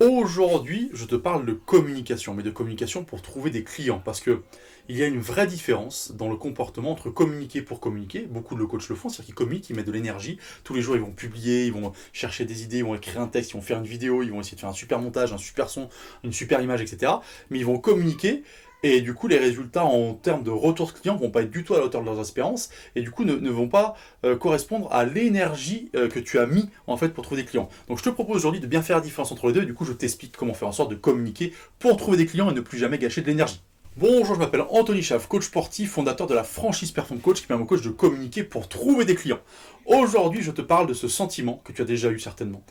Aujourd'hui, je te parle de communication, mais de communication pour trouver des clients, parce que il y a une vraie différence dans le comportement entre communiquer pour communiquer. Beaucoup de coachs le font, c'est-à-dire qu'ils communiquent, ils mettent de l'énergie. Tous les jours, ils vont publier, ils vont chercher des idées, ils vont écrire un texte, ils vont faire une vidéo, ils vont essayer de faire un super montage, un super son, une super image, etc. Mais ils vont communiquer. Et du coup, les résultats en termes de retour client vont pas être du tout à la hauteur de leurs espérances et du coup ne vont pas correspondre à l'énergie que tu as mis en fait pour trouver des clients. Donc je te propose aujourd'hui de bien faire la différence entre les deux et du coup je t'explique comment faire en sorte de communiquer pour trouver des clients et ne plus jamais gâcher de l'énergie. Bonjour, je m'appelle Anthony Chaff, coach sportif, fondateur de la franchise Perform Coach qui permet aux coachs de communiquer pour trouver des clients. Aujourd'hui, je te parle de ce sentiment que tu as déjà eu certainement.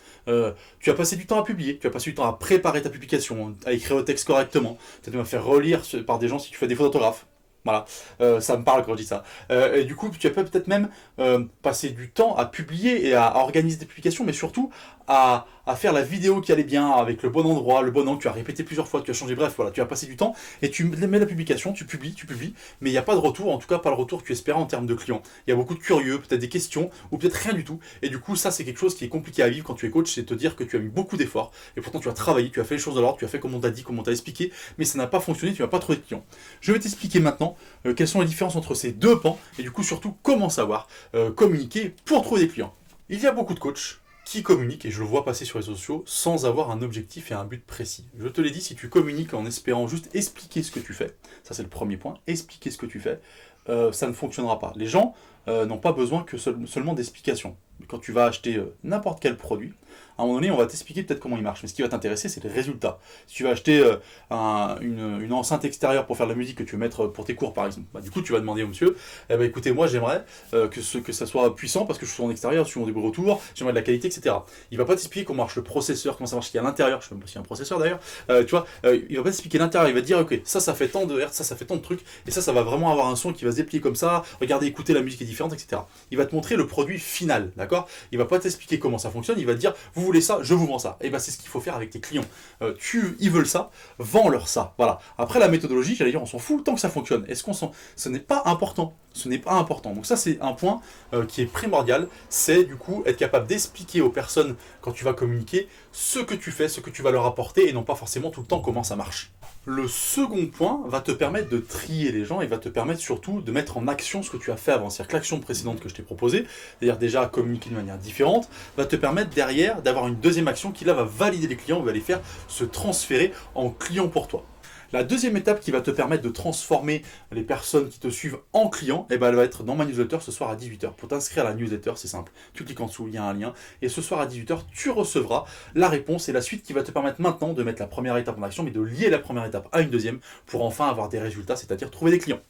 Tu as passé du temps à publier, tu as passé du temps à préparer ta publication, à écrire le texte correctement, peut-être même à faire relire par des gens si tu fais des fautes d'orthographe. Voilà, ça me parle quand je dis ça. Et du coup, tu as peut-être même passé du temps à publier et à organiser tes publications, mais surtout à faire la vidéo qui allait bien, avec le bon endroit, le bon angle, tu as répété plusieurs fois, tu as changé, bref, voilà, tu as passé du temps, et tu mets la publication, tu publies, mais il n'y a pas de retour, en tout cas pas le retour que tu espérais en termes de clients. Il y a beaucoup de curieux, peut-être des questions, ou peut-être rien du tout, et du coup, ça c'est quelque chose qui est compliqué à vivre quand tu es coach, c'est te dire que tu as mis beaucoup d'efforts, et pourtant tu as travaillé, tu as fait les choses de l'ordre, tu as fait comme on t'a dit, comme on t'a expliqué, mais ça n'a pas fonctionné, tu n'as pas trouvé de clients. Je vais t'expliquer maintenant quelles sont les différences entre ces deux pans, et du coup surtout comment savoir communiquer pour trouver des clients. Il y a beaucoup de coachs qui communiquent, et je le vois passer sur les réseaux sociaux, sans avoir un objectif et un but précis. Je te l'ai dit, si tu communiques en espérant juste expliquer ce que tu fais, ça c'est le premier point, expliquer ce que tu fais, ça ne fonctionnera pas. Les gens n'ont pas besoin que seulement d'explications. Quand tu vas acheter n'importe quel produit, à un moment donné, on va t'expliquer peut-être comment il marche. Mais ce qui va t'intéresser, c'est les résultats. Si tu vas acheter une enceinte extérieure pour faire de la musique que tu veux mettre pour tes cours, par exemple, bah, du coup, tu vas demander au monsieur, eh ben, écoutez, moi, j'aimerais que ça soit puissant parce que je suis en extérieur, je suis en des retours, j'aimerais de la qualité, etc. Il va pas t'expliquer comment marche le processeur, comment ça marche ce qu'il y a à l'intérieur, je sais même pas s'il y a un processeur d'ailleurs, tu vois, il va pas t'expliquer l'intérieur, il va te dire, ok, ça fait tant de hertz, ça fait tant de trucs, et ça va vraiment avoir un son qui va se déplier comme ça, regardez, écoutez, la musique est différente, etc. Il va te montrer le produit final, d'accord? Il va pas t'expliquer comment ça fonctionne, il va te dire, vous voulez ça, je vous vends ça. Et ben c'est ce qu'il faut faire avec tes clients. Ils veulent ça, vends-leur ça. Voilà. Après la méthodologie, j'allais dire, on s'en fout tant que ça fonctionne. Est-ce qu'on s'en... Ce n'est pas important. Ce n'est pas important. Donc ça c'est un point qui est primordial, c'est du coup être capable d'expliquer aux personnes quand tu vas communiquer ce que tu fais, ce que tu vas leur apporter et non pas forcément tout le temps comment ça marche. Le second point va te permettre de trier les gens et va te permettre surtout de mettre en action ce que tu as fait avant. C'est-à-dire que l'action précédente que je t'ai proposée, c'est-à-dire déjà communiquer de manière différente, va te permettre derrière d'avoir une deuxième action qui là va valider les clients, va les faire se transférer en clients pour toi. La deuxième étape qui va te permettre de transformer les personnes qui te suivent en clients, eh ben, elle va être dans ma newsletter ce soir à 18h. Pour t'inscrire à la newsletter, c'est simple. Tu cliques en dessous, il y a un lien. Et ce soir à 18h, tu recevras la réponse et la suite qui va te permettre maintenant de mettre la première étape en action, mais de lier la première étape à une deuxième pour enfin avoir des résultats, c'est-à-dire trouver des clients.